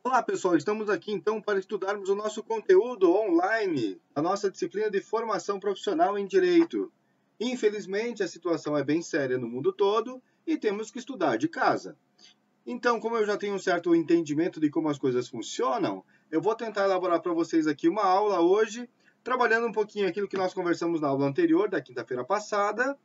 Olá, pessoal. Estamos aqui então para estudarmos o nosso conteúdo online, a nossa disciplina de formação profissional em Direito. Infelizmente, a situação é bem séria no mundo todo e temos que estudar de casa. Então, como eu já tenho um certo entendimento de como as coisas funcionam, eu vou tentar elaborar para vocês aqui uma aula hoje, trabalhando um pouquinho aquilo que nós conversamos na aula anterior, da quinta-feira passada,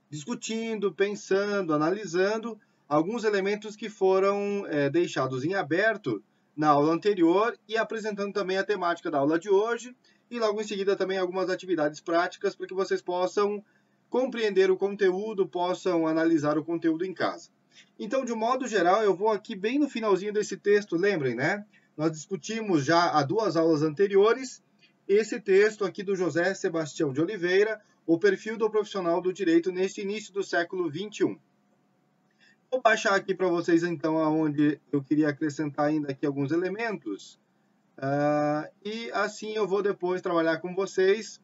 discutindo, pensando, analisando alguns elementos que foram deixados em aberto na aula anterior e apresentando também a temática da aula de hoje e logo em seguida também algumas atividades práticas para que vocês possam compreender o conteúdo, possam analisar o conteúdo em casa. Então, de um modo geral, eu vou aqui bem no finalzinho desse texto, lembrem, né? Nós discutimos já há 2 aulas anteriores esse texto aqui do José Sebastião de Oliveira, o perfil do profissional do direito neste início do século XXI. Vou baixar aqui para vocês, então, aonde eu queria acrescentar ainda aqui alguns elementos. E assim eu vou depois trabalhar com vocês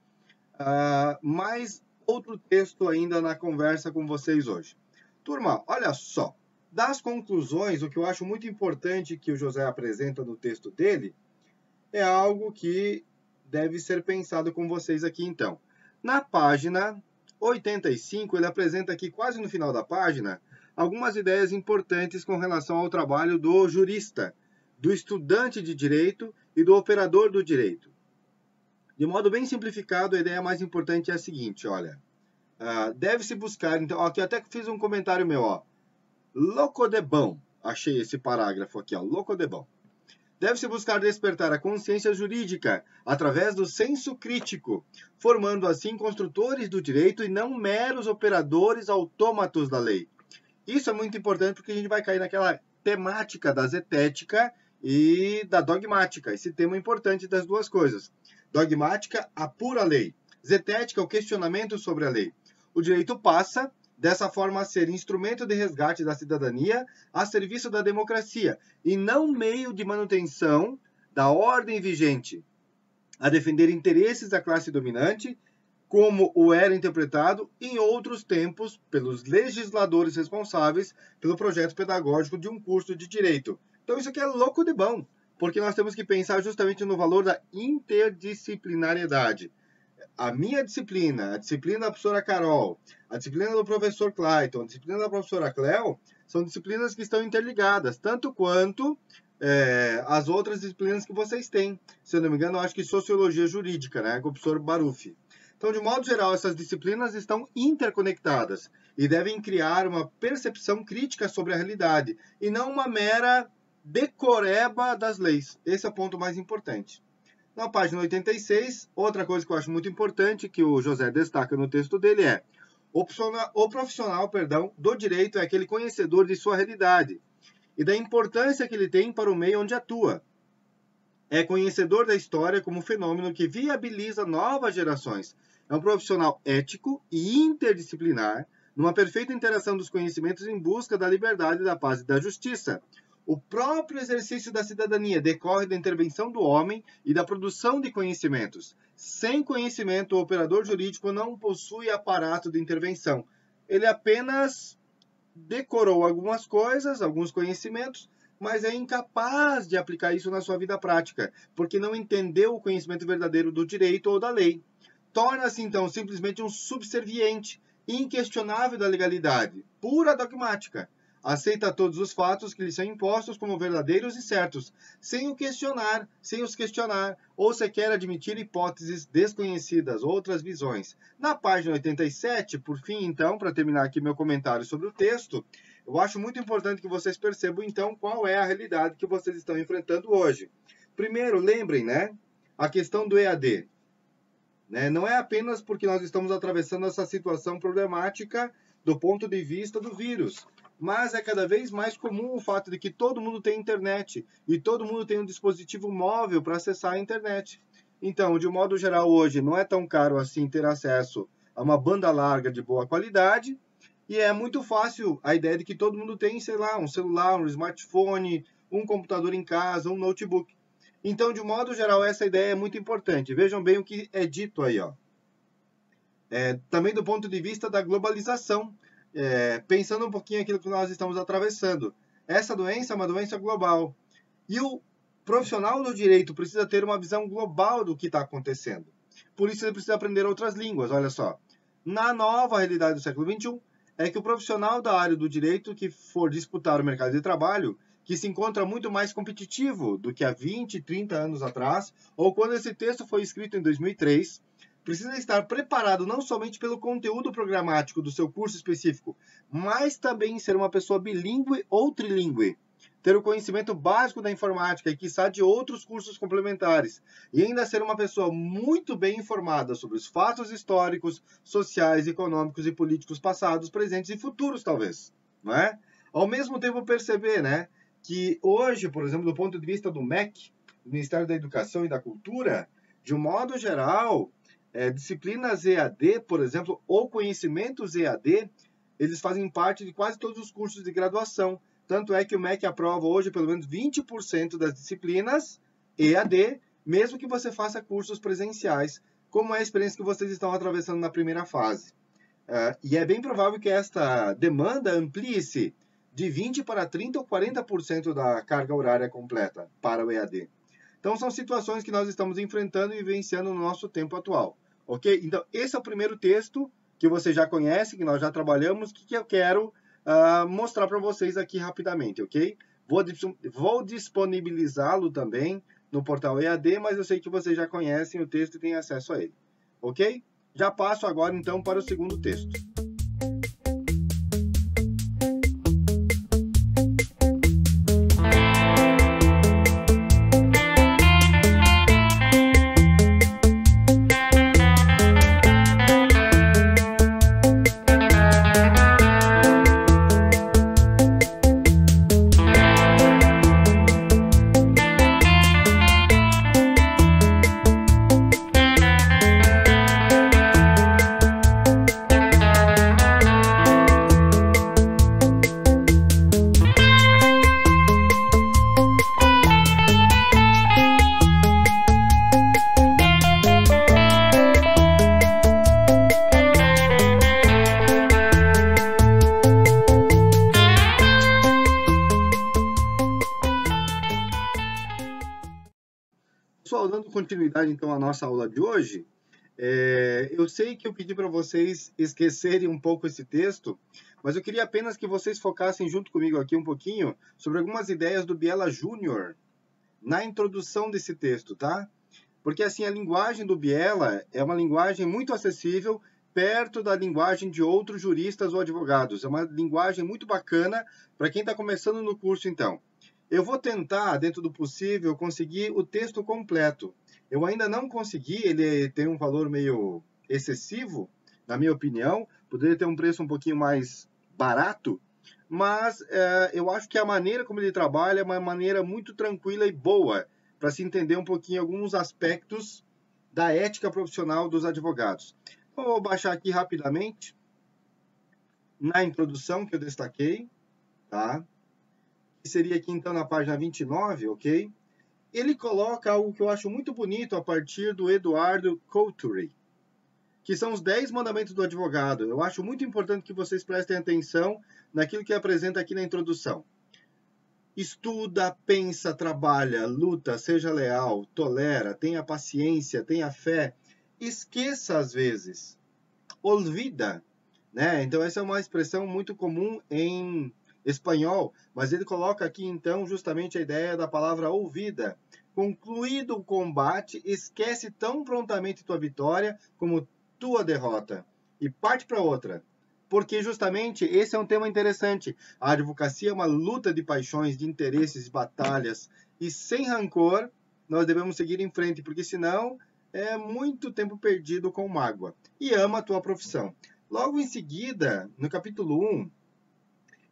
mais outro texto ainda na conversa com vocês hoje. Turma, olha só. Das conclusões, o que eu acho muito importante que o José apresenta no texto dele é algo que deve ser pensado com vocês aqui, então. Na página 85, ele apresenta aqui, quase no final da página, algumas ideias importantes com relação ao trabalho do jurista, do estudante de direito e do operador do direito. De modo bem simplificado, a ideia mais importante é a seguinte, olha. Deve-se buscar, então, aqui até fiz um comentário meu, ó. Louco de bom. Achei esse parágrafo aqui, ó. Louco de bom. Deve-se buscar despertar a consciência jurídica através do senso crítico, formando assim construtores do direito e não meros operadores autômatos da lei. Isso é muito importante porque a gente vai cair naquela temática da zetética e da dogmática. Esse tema é importante das duas coisas. Dogmática, a pura lei. Zetética, o questionamento sobre a lei. O direito passa dessa forma a ser instrumento de resgate da cidadania a serviço da democracia e não meio de manutenção da ordem vigente, a defender interesses da classe dominante, como o era interpretado em outros tempos pelos legisladores responsáveis pelo projeto pedagógico de um curso de direito. Então isso aqui é louco de bom, porque nós temos que pensar justamente no valor da interdisciplinariedade. A minha disciplina, a disciplina da professora Carol, a disciplina do professor Clayton, a disciplina da professora Cleo, são disciplinas que estão interligadas, tanto quanto as outras disciplinas que vocês têm. Se eu não me engano, eu acho que Sociologia Jurídica, né, com o professor Baruffi. Então, de modo geral, essas disciplinas estão interconectadas e devem criar uma percepção crítica sobre a realidade, e não uma mera decoreba das leis. Esse é o ponto mais importante. Na página 86, outra coisa que eu acho muito importante, que o José destaca no texto dele é: o profissional do direito é aquele conhecedor de sua realidade e da importância que ele tem para o meio onde atua. É conhecedor da história como fenômeno que viabiliza novas gerações. É um profissional ético e interdisciplinar, numa perfeita interação dos conhecimentos em busca da liberdade, da paz e da justiça. O próprio exercício da cidadania decorre da intervenção do homem e da produção de conhecimentos. Sem conhecimento, o operador jurídico não possui aparato de intervenção. Ele apenas decorou algumas coisas, alguns conhecimentos, mas é incapaz de aplicar isso na sua vida prática, porque não entendeu o conhecimento verdadeiro do direito ou da lei. Torna-se, então, simplesmente um subserviente, inquestionável da legalidade, pura dogmática. Aceita todos os fatos que lhe são impostos como verdadeiros e certos, sem os questionar, ou sequer admitir hipóteses desconhecidas, outras visões. Na página 87, por fim, então, para terminar aqui meu comentário sobre o texto, eu acho muito importante que vocês percebam, então, qual é a realidade que vocês estão enfrentando hoje. Primeiro, lembrem, né, a questão do EAD. Não é apenas porque nós estamos atravessando essa situação problemática do ponto de vista do vírus, mas é cada vez mais comum o fato de que todo mundo tem internet e todo mundo tem um dispositivo móvel para acessar a internet. Então, de um modo geral, hoje não é tão caro assim ter acesso a uma banda larga de boa qualidade e é muito fácil a ideia de que todo mundo tem, sei lá, um celular, um smartphone, um computador em casa, um notebook. Então, de um modo geral, essa ideia é muito importante. Vejam bem o que é dito aí, ó. Também do ponto de vista da globalização, pensando um pouquinho aquilo que nós estamos atravessando. Essa doença é uma doença global. E o profissional do direito precisa ter uma visão global do que está acontecendo. Por isso ele precisa aprender outras línguas, olha só. Na nova realidade do século XXI, é que o profissional da área do direito que for disputar o mercado de trabalho, que se encontra muito mais competitivo do que há 20, 30 anos atrás, ou quando esse texto foi escrito em 2003, precisa estar preparado não somente pelo conteúdo programático do seu curso específico, mas também ser uma pessoa bilíngue ou trilíngue, ter o conhecimento básico da informática e, quiçá, de outros cursos complementares, e ainda ser uma pessoa muito bem informada sobre os fatos históricos, sociais, econômicos e políticos passados, presentes e futuros, talvez, não é? Ao mesmo tempo perceber, né, que hoje, por exemplo, do ponto de vista do MEC, do Ministério da Educação e da Cultura, de um modo geral, disciplinas EAD, por exemplo, ou conhecimentos EAD, eles fazem parte de quase todos os cursos de graduação. Tanto é que o MEC aprova hoje pelo menos 20% das disciplinas EAD, mesmo que você faça cursos presenciais, como é a experiência que vocês estão atravessando na primeira fase. E é bem provável que esta demanda amplie-se de 20% para 30% ou 40% da carga horária completa para o EAD. Então, são situações que nós estamos enfrentando e vivenciando no nosso tempo atual. Ok? Então, esse é o primeiro texto que você já conhece, que nós já trabalhamos, que eu quero mostrar para vocês aqui rapidamente, ok? Vou disponibilizá-lo também no portal EAD, mas eu sei que vocês já conhecem o texto e têm acesso a ele, ok? Já passo agora, então, para o segundo texto. Pessoal, dando continuidade então à nossa aula de hoje, eu sei que eu pedi para vocês esquecerem um pouco esse texto, mas eu queria apenas que vocês focassem junto comigo aqui um pouquinho sobre algumas ideias do Biela Júnior na introdução desse texto, tá? Porque assim, a linguagem do Biela é uma linguagem muito acessível, perto da linguagem de outros juristas ou advogados. É uma linguagem muito bacana para quem está começando no curso, então. Eu vou tentar, dentro do possível, conseguir o texto completo. Eu ainda não consegui, ele tem um valor meio excessivo, na minha opinião. Poderia ter um preço um pouquinho mais barato, mas eu acho que a maneira como ele trabalha é uma maneira muito tranquila e boa para se entender um pouquinho alguns aspectos da ética profissional dos advogados. Então, eu vou baixar aqui rapidamente, na introdução que eu destaquei, tá? Que seria aqui então na página 29, ok? Ele coloca algo que eu acho muito bonito a partir do Eduardo Couturi, que são os 10 mandamentos do advogado. Eu acho muito importante que vocês prestem atenção naquilo que apresenta aqui na introdução. Estuda, pensa, trabalha, luta, seja leal, tolera, tenha paciência, tenha fé, esqueça às vezes, olvida, né? Então essa é uma expressão muito comum em espanhol, mas ele coloca aqui então justamente a ideia da palavra ouvida. Concluído o combate, esquece tão prontamente tua vitória como tua derrota e parte para outra. Porque justamente esse é um tema interessante. A advocacia é uma luta de paixões, de interesses, de batalhas, e sem rancor nós devemos seguir em frente, porque senão é muito tempo perdido com mágoa. E ama a tua profissão. Logo em seguida, no capítulo 1,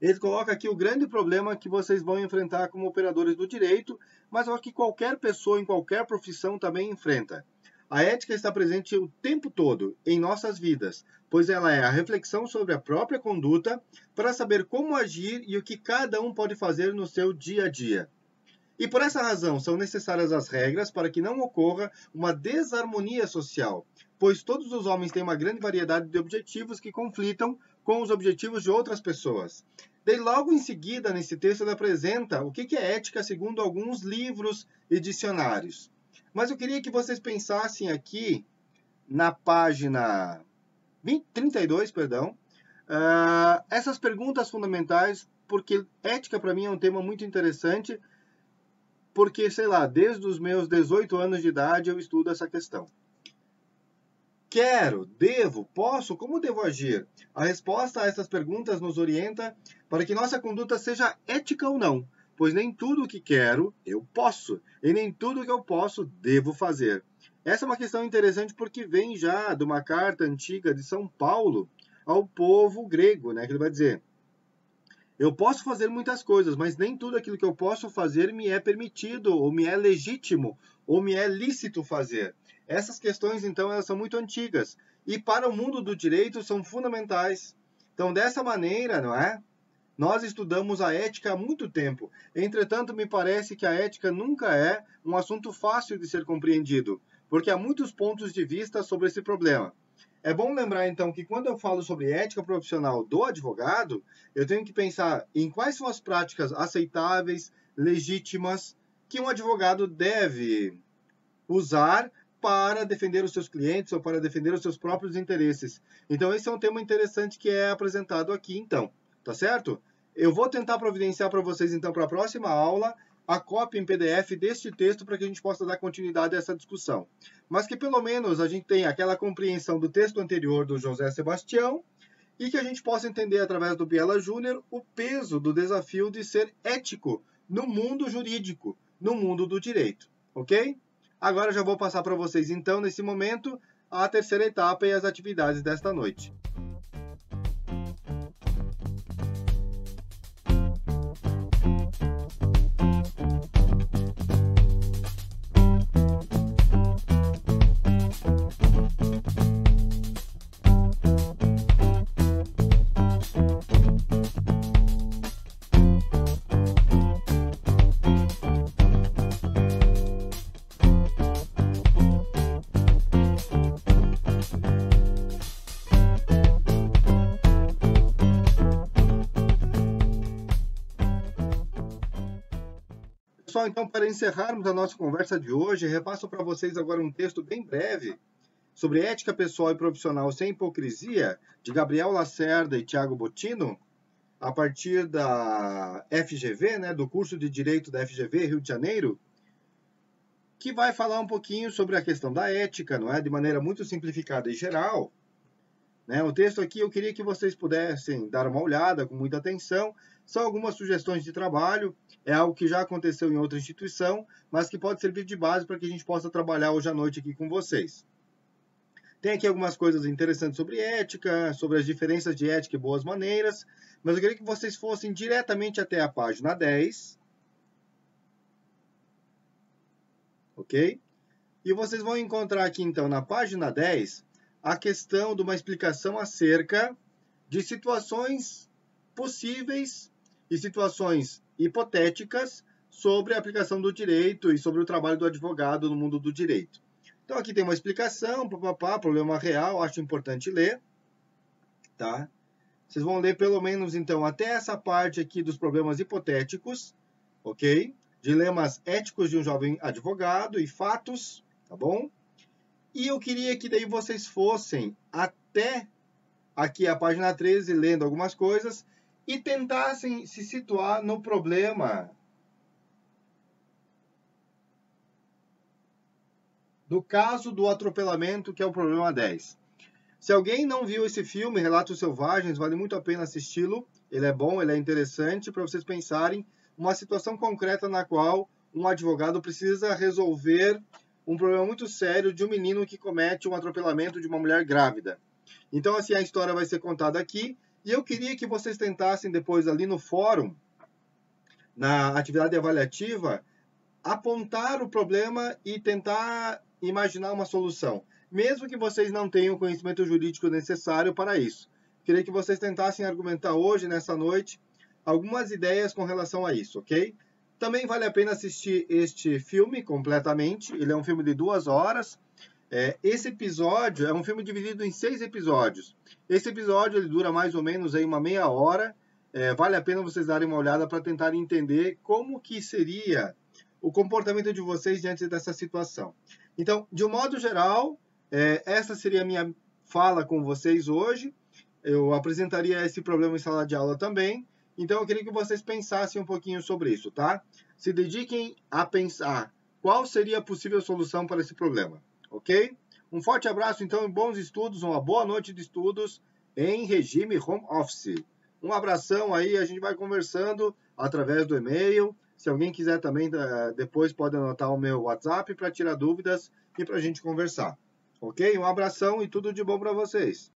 ele coloca aqui o grande problema que vocês vão enfrentar como operadores do direito, mas eu acho que qualquer pessoa em qualquer profissão também enfrenta. A ética está presente o tempo todo em nossas vidas, pois ela é a reflexão sobre a própria conduta para saber como agir e o que cada um pode fazer no seu dia a dia. E por essa razão são necessárias as regras para que não ocorra uma desarmonia social, pois todos os homens têm uma grande variedade de objetivos que conflitam com os objetivos de outras pessoas. Daí, logo em seguida, nesse texto, ele apresenta o que é ética segundo alguns livros e dicionários. Mas eu queria que vocês pensassem aqui na página 32, perdão, essas perguntas fundamentais, porque ética para mim é um tema muito interessante, porque, sei lá, desde os meus 18 anos de idade eu estudo essa questão. Quero, devo, posso, como devo agir? A resposta a essas perguntas nos orienta para que nossa conduta seja ética ou não, pois nem tudo o que quero eu posso, e nem tudo o que eu posso devo fazer. Essa é uma questão interessante porque vem já de uma carta antiga de São Paulo ao povo grego, né? Que ele vai dizer: eu posso fazer muitas coisas, mas nem tudo aquilo que eu posso fazer me é permitido, ou me é legítimo, ou me é lícito fazer. Essas questões, então, elas são muito antigas. E para o mundo do direito são fundamentais. Então, dessa maneira, não é? Nós estudamos a ética há muito tempo. Entretanto, me parece que a ética nunca é um assunto fácil de ser compreendido, porque há muitos pontos de vista sobre esse problema. É bom lembrar, então, que quando eu falo sobre ética profissional do advogado, eu tenho que pensar em quais são as práticas aceitáveis, legítimas, que um advogado deve usar para defender os seus clientes ou para defender os seus próprios interesses. Então, esse é um tema interessante que é apresentado aqui, então, tá certo? Eu vou tentar providenciar para vocês, então, para a próxima aula, a cópia em PDF deste texto para que a gente possa dar continuidade a essa discussão. Mas que, pelo menos, a gente tenha aquela compreensão do texto anterior do José Sebastião e que a gente possa entender, através do Biela Júnior, o peso do desafio de ser ético no mundo jurídico, no mundo do direito, ok? Agora já vou passar para vocês, então, nesse momento, a terceira etapa e as atividades desta noite. Pessoal, então, para encerrarmos a nossa conversa de hoje, repasso para vocês agora um texto bem breve sobre ética pessoal e profissional sem hipocrisia, de Gabriel Lacerda e Tiago Bottino, a partir da FGV, né, do curso de Direito da FGV, Rio de Janeiro, que vai falar um pouquinho sobre a questão da ética, não é? De maneira muito simplificada e geral. Né? O texto aqui eu queria que vocês pudessem dar uma olhada com muita atenção. São algumas sugestões de trabalho, é algo que já aconteceu em outra instituição, mas que pode servir de base para que a gente possa trabalhar hoje à noite aqui com vocês. Tem aqui algumas coisas interessantes sobre ética, sobre as diferenças de ética e boas maneiras, mas eu queria que vocês fossem diretamente até a página 10. Ok? E vocês vão encontrar aqui, então, na página 10, a questão de uma explicação acerca de situações possíveis e situações hipotéticas sobre a aplicação do direito e sobre o trabalho do advogado no mundo do direito. Então, aqui tem uma explicação, problema real, acho importante ler, tá? Vocês vão ler pelo menos, então, até essa parte aqui dos problemas hipotéticos, ok? Dilemas éticos de um jovem advogado e fatos, tá bom? E eu queria que daí vocês fossem até aqui a página 13, lendo algumas coisas, e tentassem se situar no problema do caso do atropelamento, que é o problema 10. Se alguém não viu esse filme, Relatos Selvagens, vale muito a pena assisti-lo. Ele é bom, ele é interessante para vocês pensarem uma situação concreta na qual um advogado precisa resolver um problema muito sério de um menino que comete um atropelamento de uma mulher grávida. Então, assim, a história vai ser contada aqui. E eu queria que vocês tentassem depois ali no fórum, na atividade avaliativa, apontar o problema e tentar imaginar uma solução, mesmo que vocês não tenham o conhecimento jurídico necessário para isso. Queria que vocês tentassem argumentar hoje, nessa noite, algumas ideias com relação a isso, ok? Também vale a pena assistir este filme completamente. Ele é um filme de 2 horas. Esse episódio é um filme dividido em 6 episódios. Esse episódio ele dura mais ou menos aí uma meia hora. vale a pena vocês darem uma olhada para tentar entender como que seria o comportamento de vocês diante dessa situação. Então, de um modo geral, essa seria a minha fala com vocês hoje. Eu apresentaria esse problema em sala de aula também. Então, eu queria que vocês pensassem um pouquinho sobre isso, tá? Se dediquem a pensar qual seria a possível solução para esse problema, ok? Um forte abraço, então, e bons estudos, uma boa noite de estudos em regime home office. Um abração aí, a gente vai conversando através do e-mail. Se alguém quiser também, depois pode anotar o meu WhatsApp para tirar dúvidas e para a gente conversar. Ok? Um abração e tudo de bom para vocês.